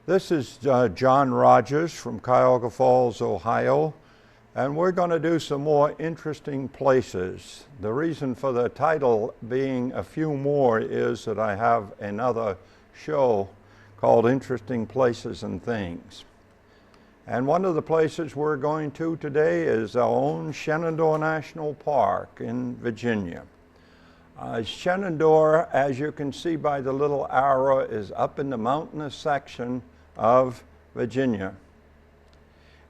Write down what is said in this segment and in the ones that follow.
This is John Rodgers from Cuyahoga Falls, Ohio, and we're going to do some more interesting places. The reason for the title being a few more is that I have another show called Interesting Places and Things. And one of the places we're going to today is our own Shenandoah National Park in Virginia. Shenandoah, as you can see by the little arrow, is up in the mountainous section of Virginia.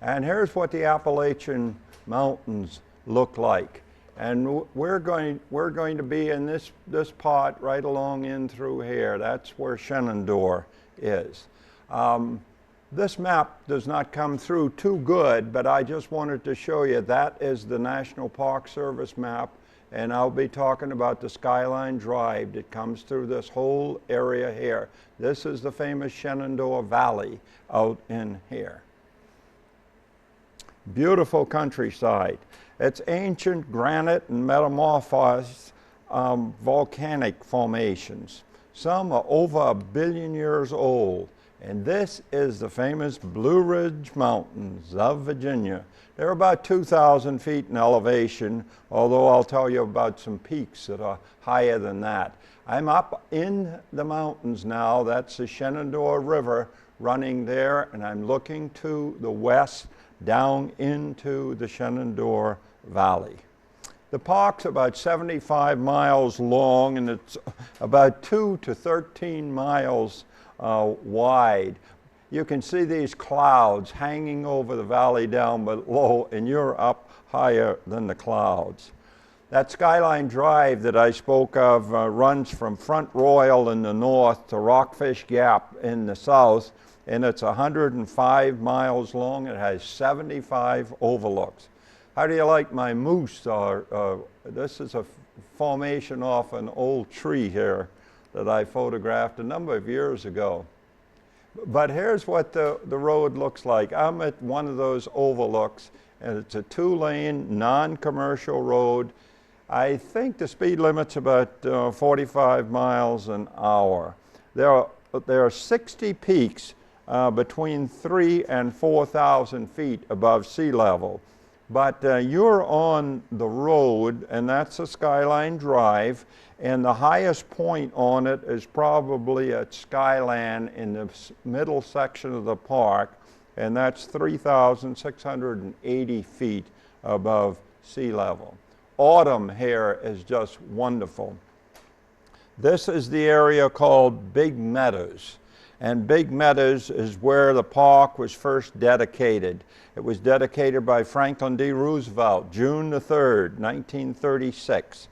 And here's what the Appalachian Mountains look like. And we're going to be in this part right along in through here. That's where Shenandoah is. This map does not come through too good, but I just wanted to show you that is the National Park Service map, and I'll be talking about the Skyline Drive that comes through this whole area here. This is the famous Shenandoah Valley out in here. Beautiful countryside. It's ancient granite and metamorphosed volcanic formations. Some are over 1 billion years old. And this is the famous Blue Ridge Mountains of Virginia. They're about 2,000 feet in elevation, although I'll tell you about some peaks that are higher than that. I'm up in the mountains now. That's the Shenandoah River running there, and I'm looking to the west down into the Shenandoah Valley. The park's about 75 miles long, and it's about 2 to 13 miles wide. You can see these clouds hanging over the valley down below, and you're up higher than the clouds. That Skyline Drive that I spoke of runs from Front Royal in the north to Rockfish Gap in the south, and it's 105 miles long. It has 75 overlooks. How do you like my moose? This is a formation off an old tree here that I photographed a number of years ago. But here's what the road looks like. I'm at one of those overlooks, and it's a 2-lane, non-commercial road. I think the speed limit's about 45 miles an hour. There are 60 peaks between 3,000 and 4,000 feet above sea level. But you're on the road, and that's a Skyline Drive, and the highest point on it is probably at Skyland in the middle section of the park, and that's 3,680 feet above sea level. Autumn here is just wonderful. This is the area called Big Meadows. And Big Meadows is where the park was first dedicated. It was dedicated by Franklin D. Roosevelt, June the 3rd, 1936.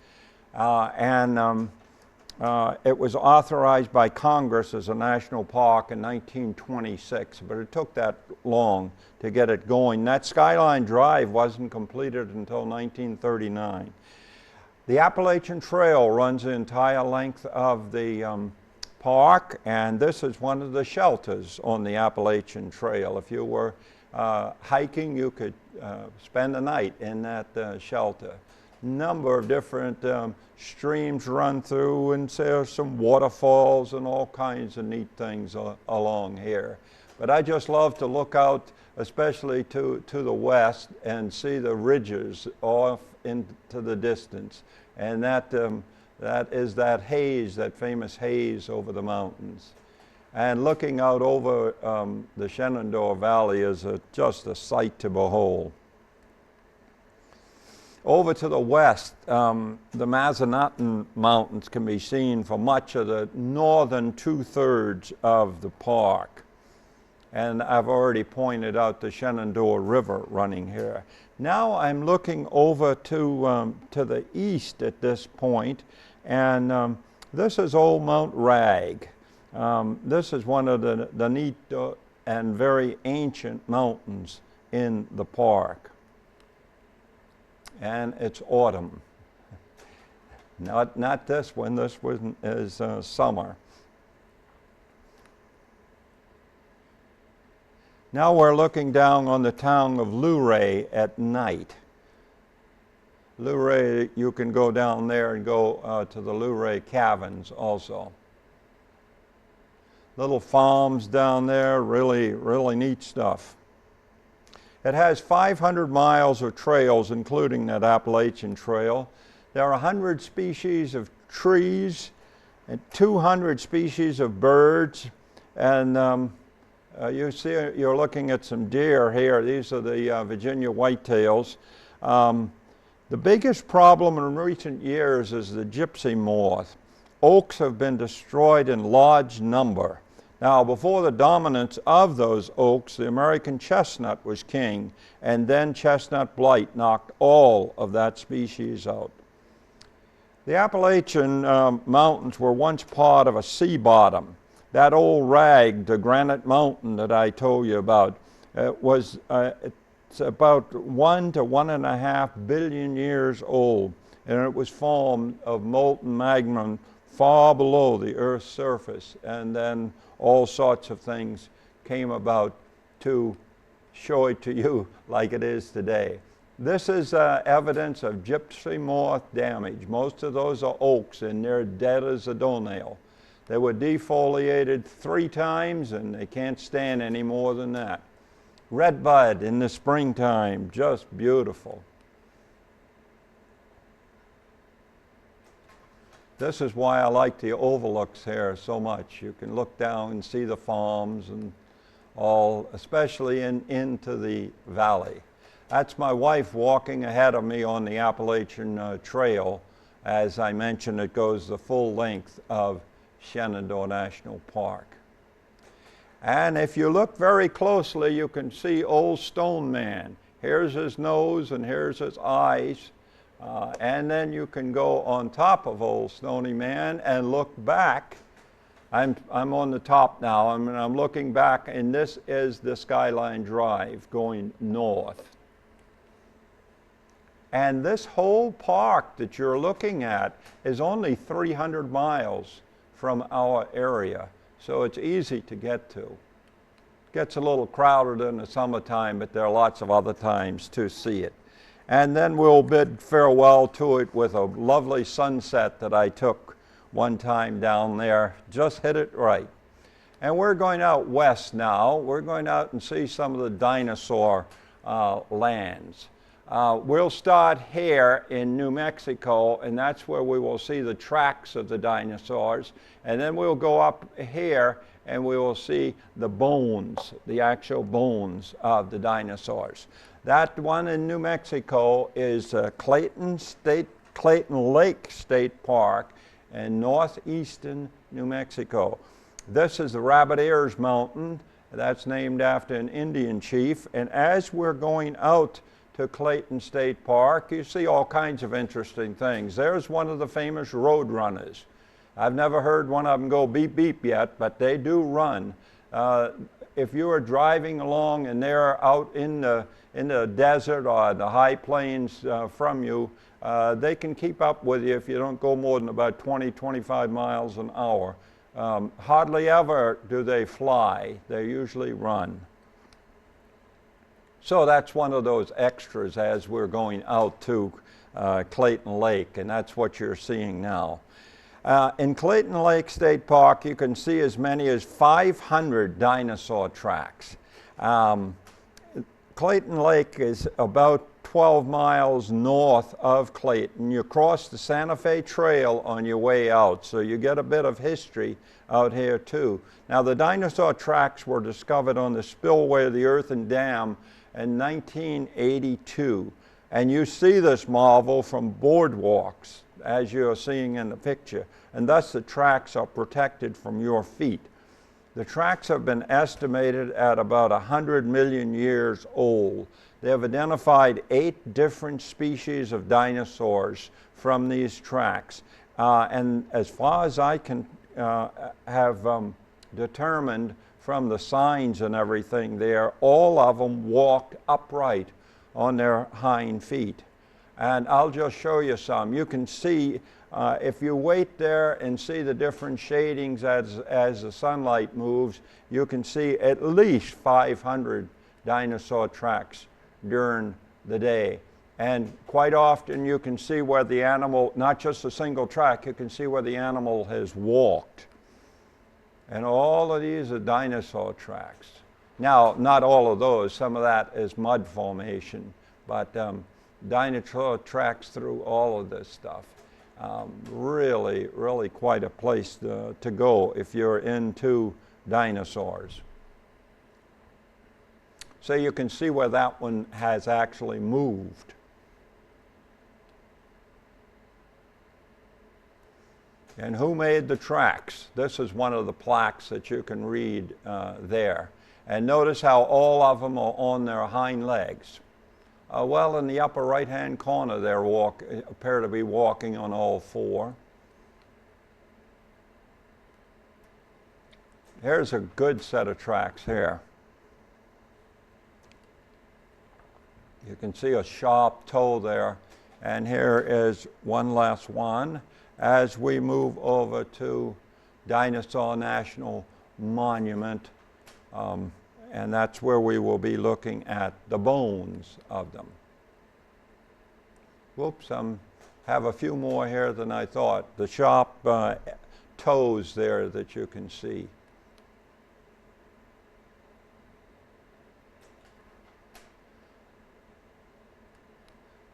It was authorized by Congress as a national park in 1926, but it took that long to get it going. That Skyline Drive wasn't completed until 1939. The Appalachian Trail runs the entire length of the park, and this is one of the shelters on the Appalachian Trail. If you were hiking, you could spend the night in that shelter. Number of different streams run through, and there's some waterfalls and all kinds of neat things along here. But I just love to look out, especially to the west, and see the ridges off into the distance. And that is that haze, that famous haze over the mountains. And looking out over the Shenandoah Valley is just a sight to behold. Over to the west, the Massanutten Mountains can be seen for much of the northern 2/3 of the park. And I've already pointed out the Shenandoah River running here. Now I'm looking over to the east at this point, and this is Old Mount Rag. This is one of the neat and very ancient mountains in the park. And it's autumn. Not this one. This one is summer. Now we're looking down on the town of Luray at night. Luray, you can go down there and go to the Luray Caverns also. little farms down there, really, really neat stuff. It has 500 miles of trails, including that Appalachian Trail. There are 100 species of trees and 200 species of birds. And you see, you're looking at some deer here. These are the Virginia whitetails. The biggest problem in recent years is the gypsy moth. Oaks have been destroyed in large number. Now, before the dominance of those oaks, the American chestnut was king, and then chestnut blight knocked all of that species out. The Appalachian Mountains were once part of a sea bottom. That old rag, the granite mountain that I told you about, it's about 1 to 1.5 billion years old, and it was formed of molten magma far below the Earth's surface, and then all sorts of things came about to show it to you like it is today. This is evidence of gypsy moth damage. Most of those are oaks, and they're dead as a doornail. They were defoliated 3 times, and they can't stand any more than that. Redbud in the springtime, just beautiful. This is why I like the overlooks here so much. You can look down and see the farms and all, especially into the valley. That's my wife walking ahead of me on the Appalachian Trail. As I mentioned, it goes the full length of Shenandoah National Park. And if you look very closely, you can see Old Stone Man. Here's his nose and here's his eyes. And then you can go on top of Old Stony Man and look back. I'm on the top now, I'm looking back, and this is the Skyline Drive going north. And this whole park that you're looking at is only 300 miles from our area, so it's easy to get to. It gets a little crowded in the summertime, but there are lots of other times to see it. And then we'll bid farewell to it with a lovely sunset that I took one time down there. Just hit it right. And we're going out west now. We're going out and see some of the dinosaur lands. We'll start here in New Mexico, and that's where we will see the tracks of the dinosaurs. And then we'll go up here and we will see the bones, the actual bones of the dinosaurs. That one in New Mexico is Clayton Lake State Park in northeastern New Mexico. This is the Rabbit Ears Mountain. That's named after an Indian chief. And as we're going out to Clayton State Park, you see all kinds of interesting things. There's one of the famous road runners. I've never heard one of them go beep beep yet, but they do run. If you are driving along and they're out in the desert or the high plains from you, they can keep up with you if you don't go more than about 20-25 miles an hour. Hardly ever do they fly. They usually run. So that's one of those extras as we're going out to Clayton Lake, and that's what you're seeing now. In Clayton Lake State Park, you can see as many as 500 dinosaur tracks. Clayton Lake is about 12 miles north of Clayton. You cross the Santa Fe Trail on your way out, so you get a bit of history out here too. Now, the dinosaur tracks were discovered on the spillway of the earthen dam in 1982. And you see this marvel from boardwalks, as you're seeing in the picture, and thus the tracks are protected from your feet. The tracks have been estimated at about 100 million years old. They have identified 8 different species of dinosaurs from these tracks. And as far as I can have determined from the signs and everything there, all of them walked upright on their hind feet. And I'll just show you some. You can see, if you wait there and see the different shadings as the sunlight moves, you can see at least 500 dinosaur tracks during the day. And quite often you can see where the animal, not just a single track, you can see where the animal has walked. And all of these are dinosaur tracks. Now, not all of those, some of that is mud formation, but dinosaur tracks through all of this stuff. Really, really quite a place to go if you're into dinosaurs. So you can see where that one has actually moved. And who made the tracks? This is one of the plaques that you can read there. And notice how all of them are on their hind legs. Well, in the upper right-hand corner, they appear to be walking on all four. Here's a good set of tracks here. You can see a sharp toe there. And here is one last one as we move over to Dinosaur National Monument. And that's where we will be looking at the bones of them. Whoops, I have a few more here than I thought. The sharp toes there that you can see.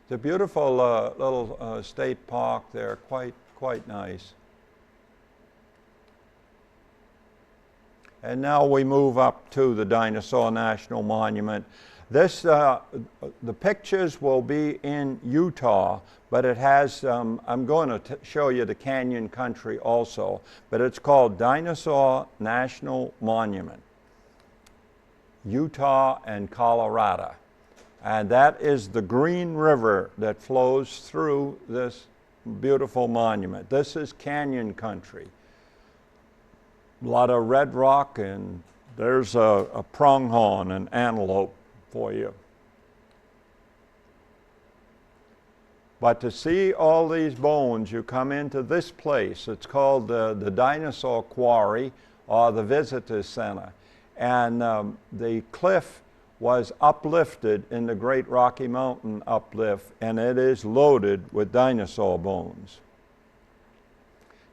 It's a beautiful little state park there, quite nice. And now we move up to the Dinosaur National Monument. This, the pictures will be in Utah, but it has, I'm going to show you the canyon country also, but it's called Dinosaur National Monument, Utah and Colorado. And that is the Green River that flows through this beautiful monument. This is canyon country. A lot of red rock, and there's a pronghorn, an antelope for you. But to see all these bones, you come into this place. It's called the Dinosaur Quarry, or the Visitor Center. And the cliff was uplifted in the Great Rocky Mountain uplift, and it is loaded with dinosaur bones.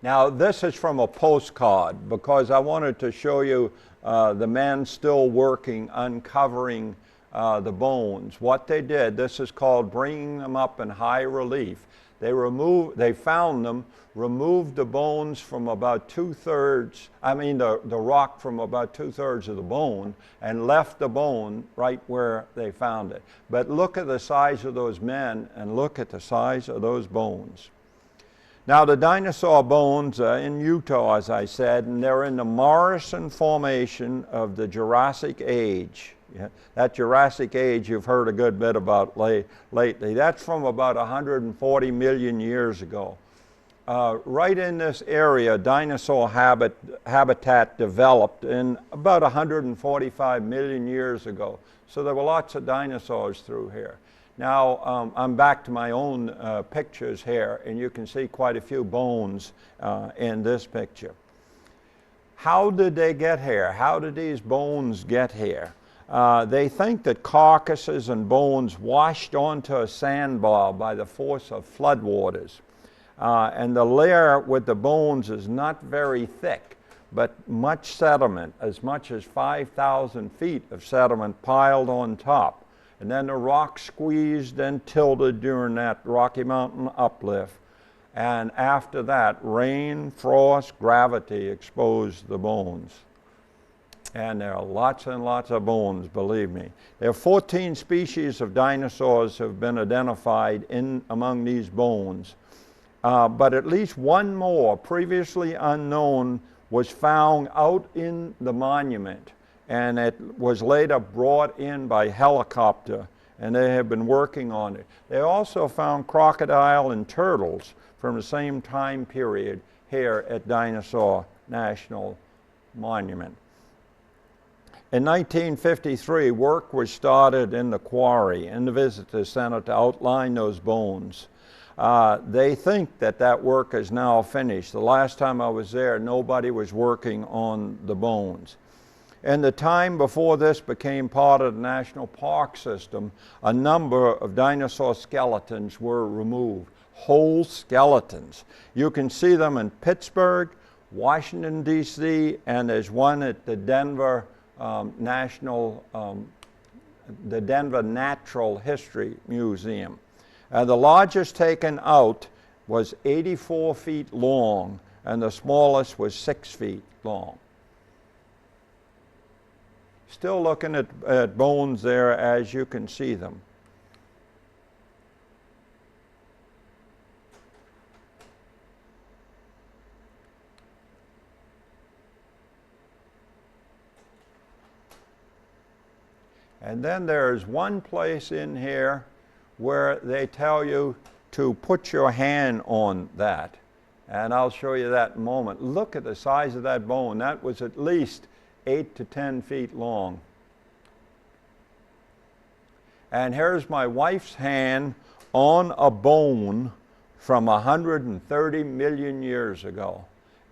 Now, this is from a postcard because I wanted to show you the men still working, uncovering the bones. What they did, this is called bringing them up in high relief. They found them, removed the bones from about the rock from about 2/3 of the bone, and left the bone right where they found it. But look at the size of those men and look at the size of those bones. Now, the dinosaur bones are in Utah, as I said, and they're in the Morrison Formation of the Jurassic Age. Yeah, that Jurassic Age you've heard a good bit about lately. That's from about 140 million years ago. Right in this area, dinosaur habitat developed in about 145 million years ago. So there were lots of dinosaurs through here. Now, I'm back to my own pictures here, and you can see quite a few bones in this picture. How did they get here? How did these bones get here? They think that carcasses and bones washed onto a sandbar by the force of floodwaters. And the layer with the bones is not very thick, but much sediment, as much as 5,000 feet of sediment piled on top. And then the rock squeezed and tilted during that Rocky Mountain uplift. And after that, rain, frost, gravity exposed the bones. And there are lots and lots of bones, believe me. There are 14 species of dinosaurs have been identified among these bones. But at least one more, previously unknown, was found out in the monument. And it was later brought in by helicopter, and they have been working on it. They also found crocodile and turtles from the same time period here at Dinosaur National Monument. In 1953, work was started in the quarry, in the Visitor Center, to outline those bones. They think that work is now finished. The last time I was there, nobody was working on the bones. In the time before this became part of the National Park System, a number of dinosaur skeletons were removed, whole skeletons. You can see them in Pittsburgh, Washington, D.C., and there's one at the Denver the Denver Natural History Museum. The largest taken out was 84 feet long, and the smallest was 6 feet long. Still looking at bones there as you can see them. And then there's one place in here where they tell you to put your hand on that. And I'll show you that in a moment. Look at the size of that bone. That was at least 8 to 10 feet long. And here's my wife's hand on a bone from 130 million years ago.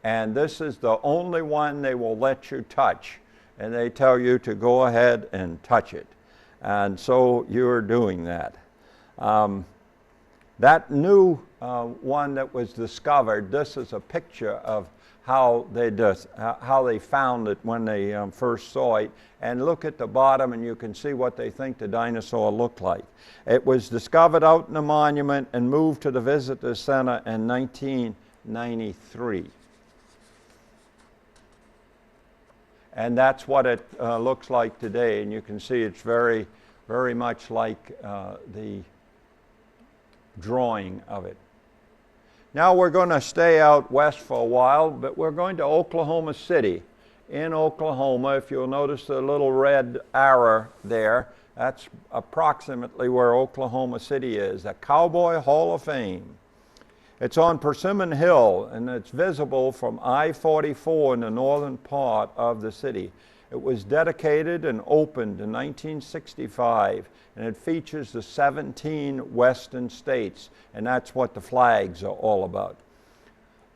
And this is the only one they will let you touch. And they tell you to go ahead and touch it. And so you're doing that. That new one that was discovered, this is a picture of how they found it when they first saw it. And look at the bottom and you can see what they think the dinosaur looked like. It was discovered out in the monument and moved to the visitor center in 1993. And that's what it looks like today. And you can see it's very, very much like the drawing of it. Now we're going to stay out west for a while, but we're going to Oklahoma City. In Oklahoma, if you'll notice the little red arrow there, that's approximately where Oklahoma City is, the Cowboy Hall of Fame. It's on Persimmon Hill, and it's visible from I-44 in the northern part of the city. It was dedicated and opened in 1965, and it features the 17 western states, and that's what the flags are all about.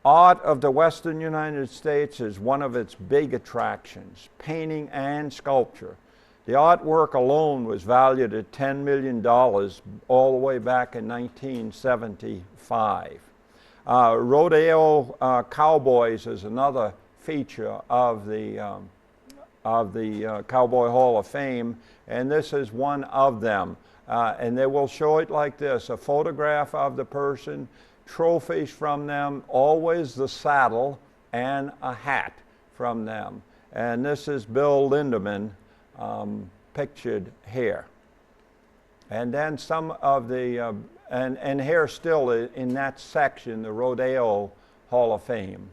Art of the western United States is one of its big attractions, painting and sculpture. The artwork alone was valued at $10 million all the way back in 1975. Rodeo cowboys is another feature of the Cowboy Hall of Fame, and this is one of them. And they will show it like this: a photograph of the person, trophies from them, always the saddle, and a hat from them. And this is Bill Lindemann pictured here. And then some of the, and here still in that section, the Rodeo Hall of Fame,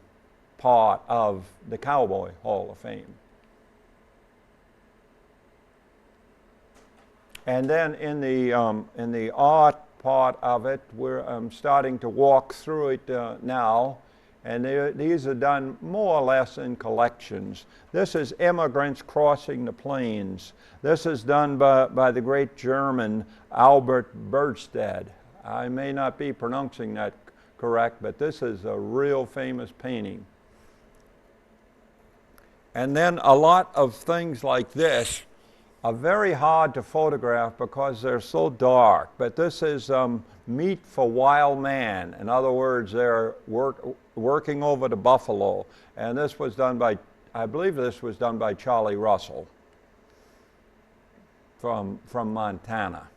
part of the Cowboy Hall of Fame. And then in the art part of it, we're starting to walk through it now, and these are done more or less in collections. This is Immigrants Crossing the Plains. This is done by the great German Albert Bierstadt. I may not be pronouncing that correct, but this is a real famous painting. And then a lot of things like this are very hard to photograph because they're so dark. But this is Meat for Wild Man. In other words, they're working over the buffalo. And this was done by, I believe this was done by Charlie Russell from Montana.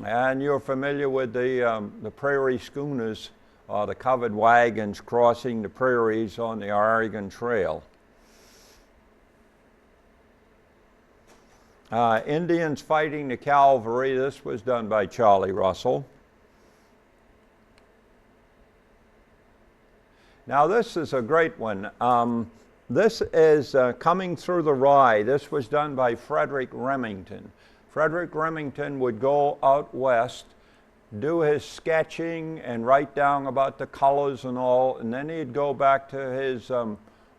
And you're familiar with the prairie schooners, or the covered wagons crossing the prairies on the Oregon Trail. Indians fighting the cavalry. This was done by Charlie Russell. Now this is a great one. This is Coming Through the Rye. This was done by Frederick Remington. Frederick Remington would go out west, do his sketching and write down about the colors and all, and then he'd go back to his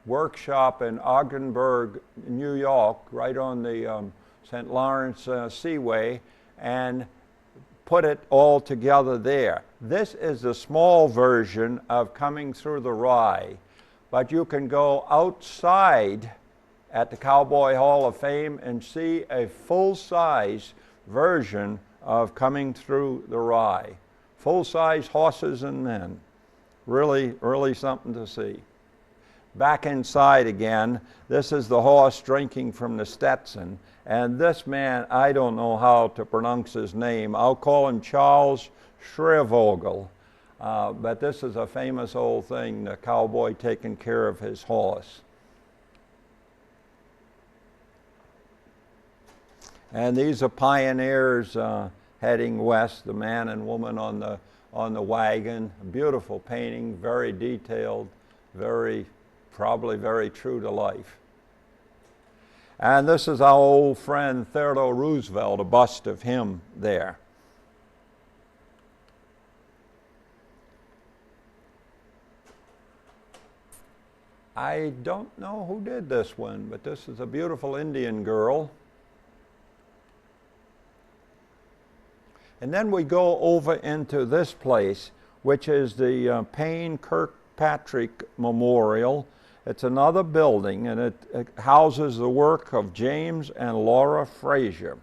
workshop in Ogdenburg, New York, right on the St. Lawrence Seaway, and put it all together there. This is the small version of Coming Through the Rye, but you can go outside at the Cowboy Hall of Fame and see a full-size version of Coming Through the Rye. Full-size horses and men. Really, really something to see. back inside again. This is the horse drinking from the Stetson. And this man, I don't know how to pronounce his name. I'll call him Charles Shrevogel. But this is a famous old thing, the cowboy taking care of his horse. And these are pioneers heading west, the man and woman on the wagon. A beautiful painting, very detailed, probably very true to life. And this is our old friend Theodore Roosevelt, a bust of him there. I don't know who did this one, but this is a beautiful Indian girl. And then we go over into this place, which is the Payne Kirkpatrick Memorial. It's another building, and it houses the work of James and Laura Frazier,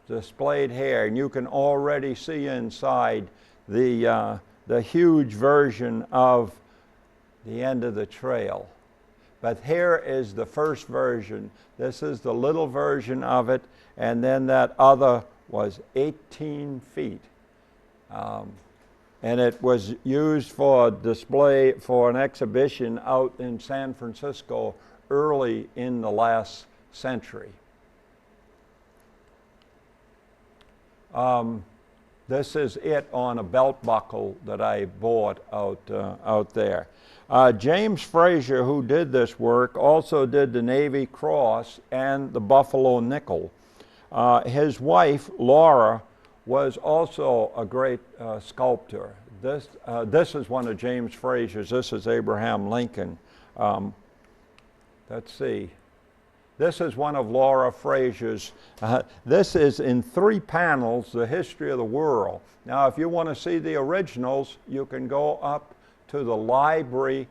displayed here. And you can already see inside the huge version of the end of the trail. But here is the first version. This is the little version of it, and then that other was 18 feet. And it was used for display for an exhibition out in San Francisco early in the last century. This is it on a belt buckle that I bought out there. James Frazier, who did this work, also did the Navy Cross and the Buffalo Nickel. His wife, Laura, was also a great sculptor. This is one of James Frazier's. This is Abraham Lincoln. Let's see. This is one of Laura Frazier's. This is in 3 panels, the history of the world. Now, if you want to see the originals, you can go up to the library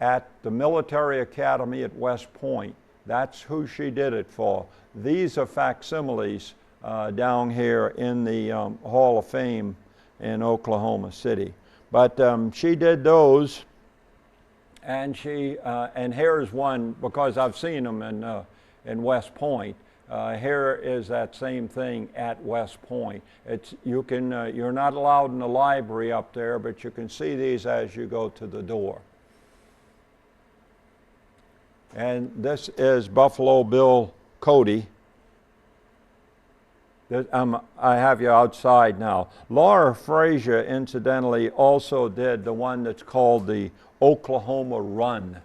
at the Military Academy at West Point. That's who she did it for. These are facsimiles down here in the Hall of Fame in Oklahoma City. But she did those, and and here's one, because I've seen them in West Point. Here is that same thing at West Point. You're not allowed in the library up there, but you can see these as you go to the door. And this is Buffalo Bill Cody. I have you outside now. Laura Frazier, incidentally, also did the one that's called the Oklahoma Run,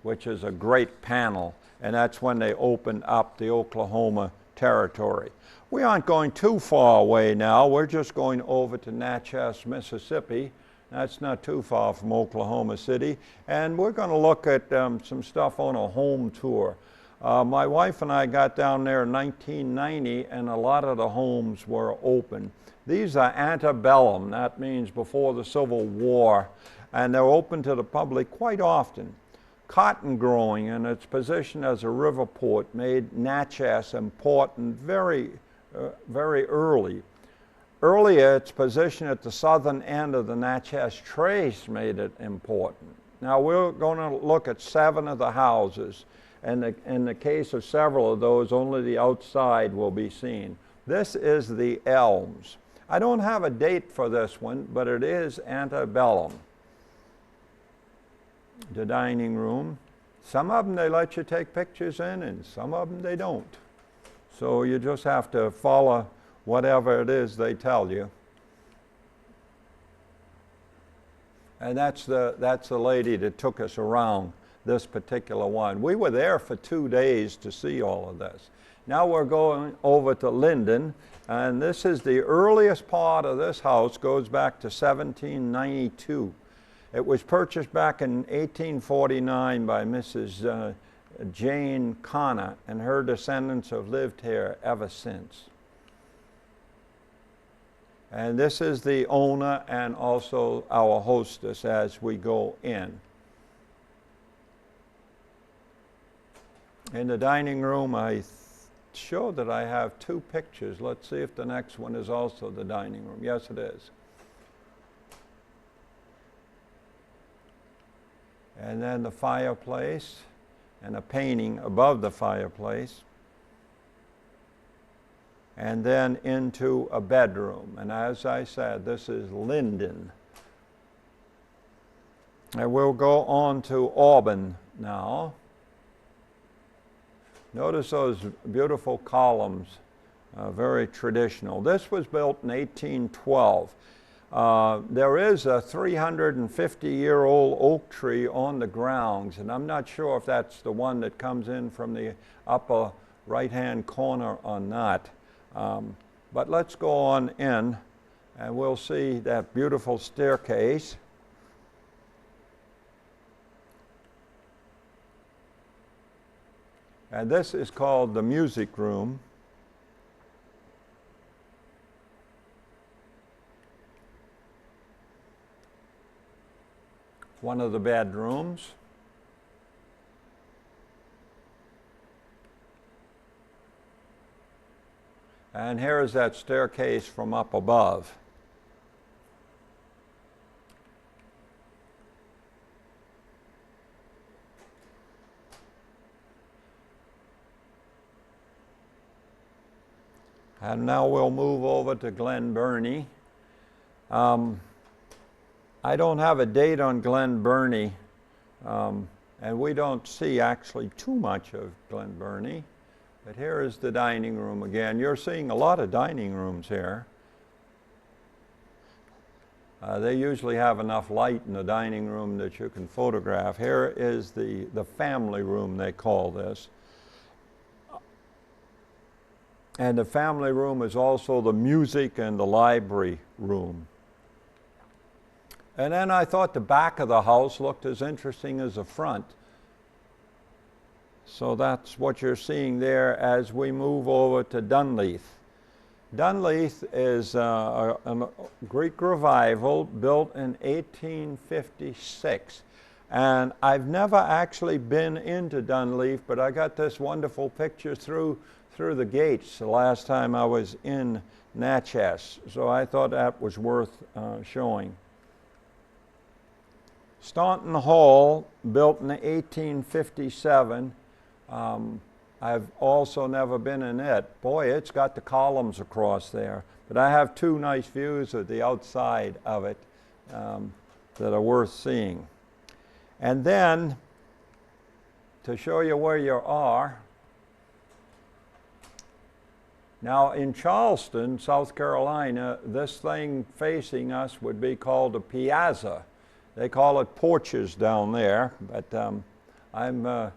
which is a great panel, and that's when they opened up the Oklahoma Territory. We aren't going too far away now. We're just going over to Natchez, Mississippi. That's not too far from Oklahoma City. And we're going to look at some stuff on a home tour. My wife and I got down there in 1990, and a lot of the homes were open. These are antebellum. That means before the Civil War. And they're open to the public quite often. Cotton growing and its position as a river port made Natchez important very early. Earlier, its position at the southern end of the Natchez Trace made it important. Now, we're going to look at 7 of the houses, and in the case of several of those, only the outside will be seen. This is the Elms. I don't have a date for this one, but it is antebellum. The dining room. Some of them they let you take pictures in, and some of them they don't. So you just have to follow whatever it is they tell you. And that's the lady that took us around this particular one. We were there for 2 days to see all of this. Now we're going over to Linden, and this is the earliest part of this house, goes back to 1792. It was purchased back in 1849 by Mrs. Jane Connor, and her descendants have lived here ever since. And this is the owner and also our hostess as we go in. In the dining room, I showed that I have 2 pictures. Let's see if the next one is also the dining room. Yes, it is. and then the fireplace and a painting above the fireplace, and then into a bedroom. And as I said, this is linden. And we'll go on to Auburn now. Notice those beautiful columns, very traditional. This was built in 1812. There is a 350-year-old oak tree on the grounds, and I'm not sure if that's the one that comes in from the upper right-hand corner or not. But let's go on in, and we'll see that beautiful staircase. And this is called the music room. One of the bedrooms. And here is that staircase from up above. And now we'll move over to Glen Burnie. I don't have a date on Glen Burnie, and we don't see actually too much of Glen Burnie. But here is the dining room again. You're seeing a lot of dining rooms here. They usually have enough light in the dining room that you can photograph. Here is the family room, they call this. And the family room is also the music and the library room. And then I thought the back of the house looked as interesting as the front. So that's what you're seeing there as we move over to Dunleith. Dunleith is a Greek revival built in 1856. And I've never actually been into Dunleith, but I got this wonderful picture through the gates the last time I was in Natchez. So I thought that was worth showing. Staunton Hall, built in 1857. I've also never been in it. Boy, it's got the columns across there. But I have two nice views of the outside of it that are worth seeing. And then, to show you where you are, now in Charleston, South Carolina, this thing facing us would be called a piazza. They call it porches down there, but I'm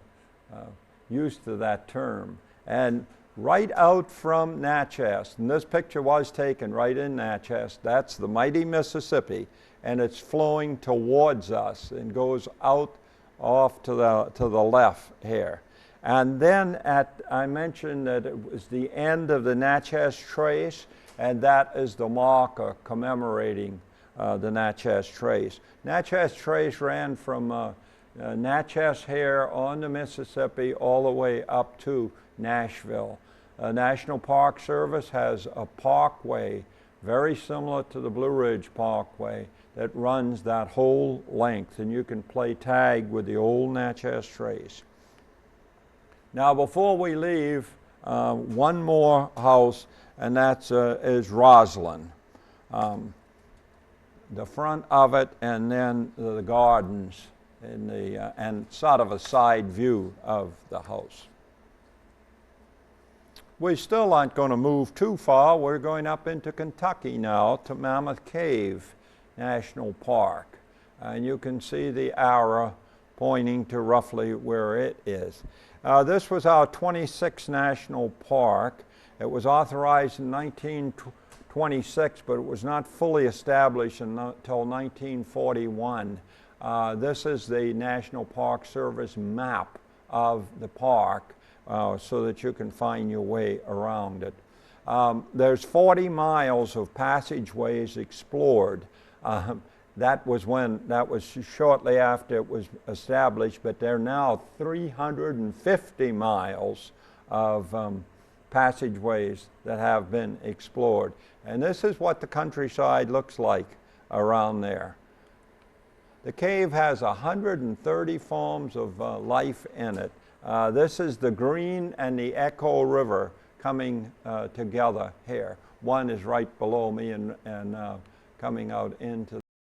used to that term. And right out from Natchez, and this picture was taken right in Natchez, that's the mighty Mississippi, and it's flowing towards us and goes out off to the left here. And then I mentioned that it was the end of the Natchez Trace, and that is the marker commemorating the Natchez Trace. Natchez Trace ran from Natchez here on the Mississippi all the way up to Nashville. National Park Service has a parkway very similar to the Blue Ridge Parkway that runs that whole length, and you can play tag with the old Natchez Trace. Now before we leave, one more house, and that's is Roslyn. The front of it, and then the gardens in the and sort of a side view of the house. We still aren't going to move too far. We're going up into Kentucky now to Mammoth Cave National Park, and you can see the arrow pointing to roughly where it is. This was our 26th national park. It was authorized in 1926, but it was not fully established until 1941. This is the National Park Service map of the park so that you can find your way around it. There's 40 miles of passageways explored. That was shortly after it was established, but there are now 350 miles of passageways that have been explored. And this is what the countryside looks like around there. The cave has 130 forms of life in it. This is the Green and the Echo River coming together here. One is right below me and coming out into